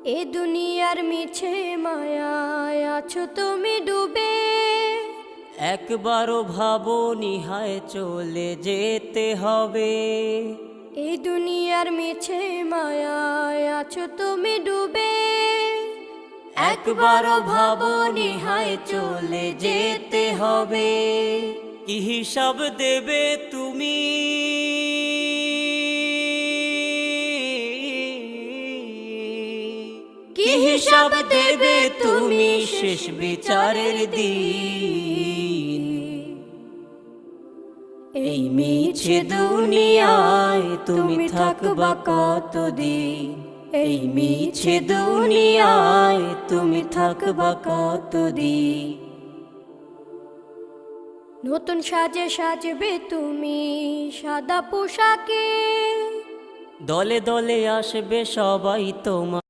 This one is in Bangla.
এ দুনিয়ার মিছে মায়ায় আছো তুমি ডুবে, একবারও ভাবোনি হায় চলে যেতে হবে। এই দুনিয়ার মিছে মায়ায় আছো তুমি ডুবে, একবারও ভাবোনি হায় চলে যেতে হবে। কি হিসাব দেবে তুমি, কি হিসাব দেবে তুমি শেষ বিচারের দিন। এই মিছে দুনিয়ায় তুমি থাকবা কতদিন, এই মিছে দুনিয়ায় তুমি থাকবা কতদিন। নতুন সাজে সাজবে তুমি সাদা পোশাকে, দলে দলে আসবে সবাই তোমার